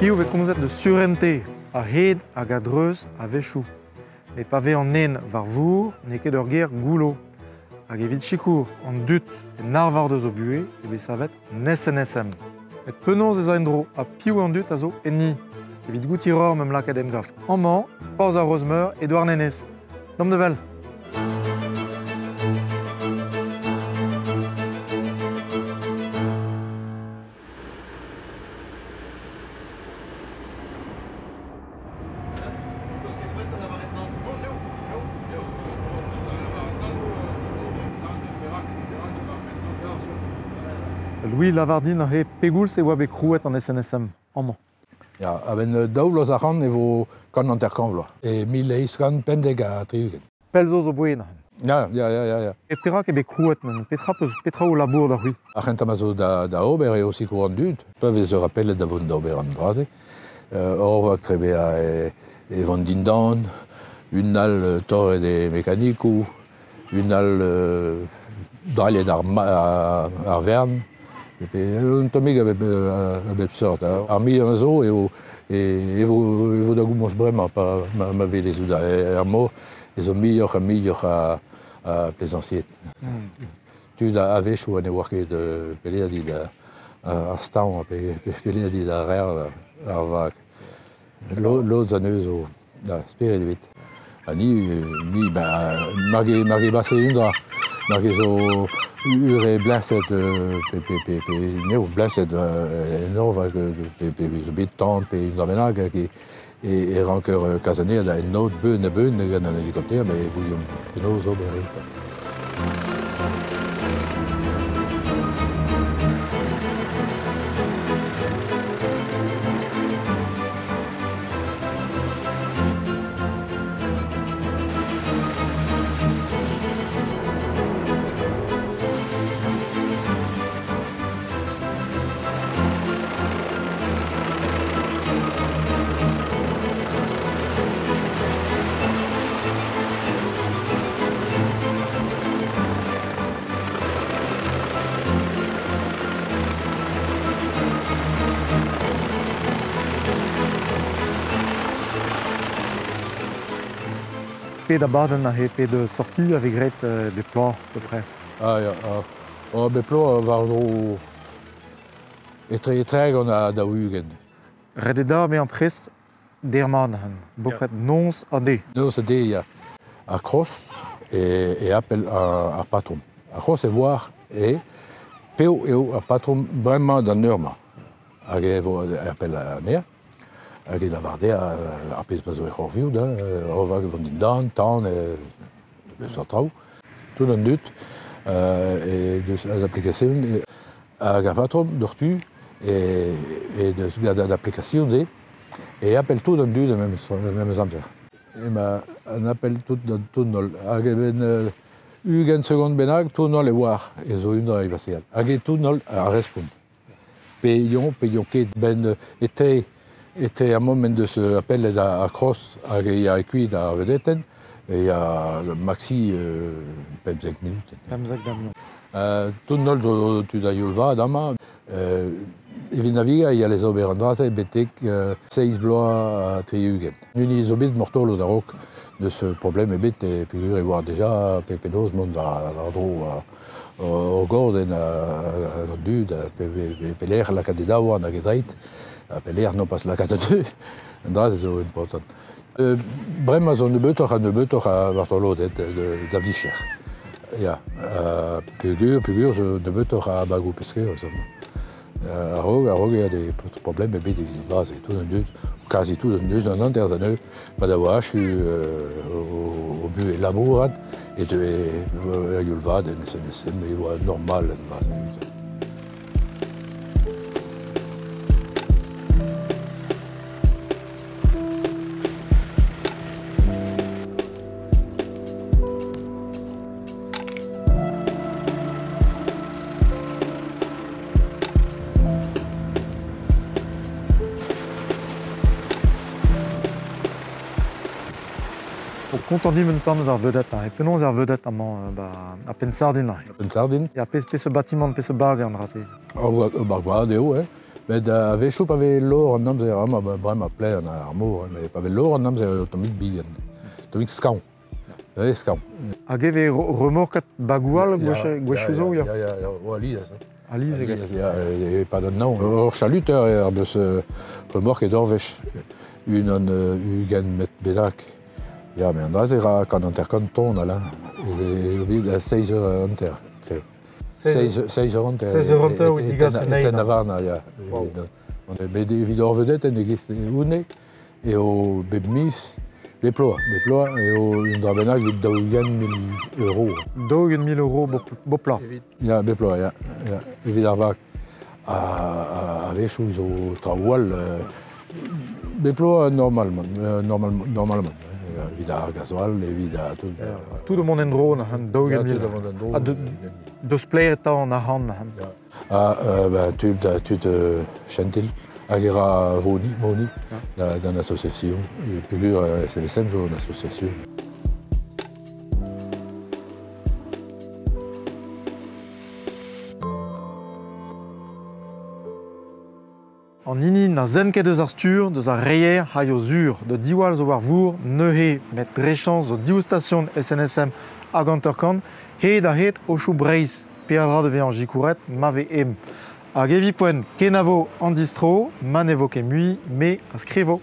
Piou ve komzet de surente a hed hag a dreuz a vechou. Me pa ve an en var vour, ne ket ur ger goulo. Hag evit chikour an dut en arvar deus o buez, ebe savet nes-en-nesem. Et penaos ez a en dro a piou an dut a zo enni. Evit gouti ror mem lakaat em graf. Amman, porz a rozmeur e douar nenez. Dom de vel. Louis Lavardine a he pegoulz e oa bet krouet an SNSM, amman. Ja, aben daouloz a ran evo kan an terkanvloa. E mil eiz ran pendeg a triugen. Pelzo zo boen a hen. Ja. E perak e bet krouet men, petra o labour da rui. Arrent amazo da ober e aussi kou an dud. Pev ez ur apellet da vont da ober an draze. Orvak trebe a e vont dindan, un al torre de mekanikou, un al dralet ar vern. Un tomig a bep sort. Ar mi an zo evo da goumons bremañ pa ma velezou da. Ar mo ezo mioc'h a plezantiet. Tud a vechou an e oar ket pelea dit ar staon pelea dit ar rer ar vag. Lod an eus o spered evit. Ha ni marge base un dra. Marge zo ur blaset neo blaset enorv zo bet tant pe un dramenag e rankeur kazaner da en not beun gant an helikopter me vouliom penaos ober Pe da baden a he pe de sorti avec gret des plans à peu près. O bet plo war dro etre gant a da ugen. Red da me an prest derman hen. Bopret nons a de. Nons a de, ya. A kros e apel ar patron. A kros e war e peo eo ar patron bremañ d'an urma. Hag evo apel a ner. Hag e da varde ar pez bazo e c'horvioù da. Orvag vont dindan, tan e sortraoù. Tout an dut. E deus l'aplikazioun hag ar patron d'ortu e deus gant l'aplikazioun ze e appel tout an dud memes amzer. An appel tout nol. Hag e ben ugen second benag tout nol e war e zo un dra e baseal. Hag e tout nol a respon. Pe yon ket ben ete a moment deus appel a kros hag e a ekuit a vedeten e a maxi 25 minuten. 25 damion. Tout nol zo tud a yulva dama. Evit naviga ya les ober an draze betek 6 bloa a triugen. Nuni zo bet mortolo da rok deus problem e bet e pigur e war deja pepedoz mont war dro o gorden a dud peler lakaat e daouar nag e dreit. Peler non pas lakaat a deus. An draze zo important. Bremañ zo nebeutoc'h a vartolod da vicher. Ya, pigur zo nebeutoc'h a bagou peskeur. A rog e a de problem e bet evit vaz e tout an dud, kazi tout an dud an anterz an eus, pa da oa achu o bu e lamourat et a yulvad en SNSM e oa normal an vaz. Kontandim un tamm ar vedet e penaos ar vedet amañ a Pensardin. Pensardin? Ya pe ce bâtiment, pe ce bag an raze. O bagwad eo, Men a-vechou pa ve lor an amzer, brem a ple an armour, men pa ve lor an amzer tomik bihan, tomik skaon. Skaon. Hag e remorket bagoual gwechouzo ya? Ya, o aliz. Aliz eget. E pa d'an naon. Ur chaluteur er beus remorket dorvech. Un an ugen met bedak. Ya, men an draz era kan anterkant ton ala. E vid a 6 eur anter. 6 eur anter. 16 eur anter ou digas en Eten avarna, ya. Bet evit ur vedet en egist oune. E o bep mis. Beploa, eo un dra bennak vid daougen 1000 euro. Daougen 1000 euro bopla. Ya, beploa, ya. Evit ar vak a vechou zo traoual. Beploa normalement. Evit ar gazoal, evit a tout. Tout de mon endro na han daougen 1000 euro. Deus pleret an a han na han. Tud chantil. Hag era Moni, d'an association. Pegur, SNSM jo an association. An hini na zenket eus ar stur, deus ar reier ha yo zur de diwall zo war vour, neuhe met drechans zo dioustasion SNSM hag anterkant, hed a hed o chou breiz, peadra de ve an jikouret, ma ve em. Hag evit poen kenavo an distro, man evo ket mui, me a skrivo.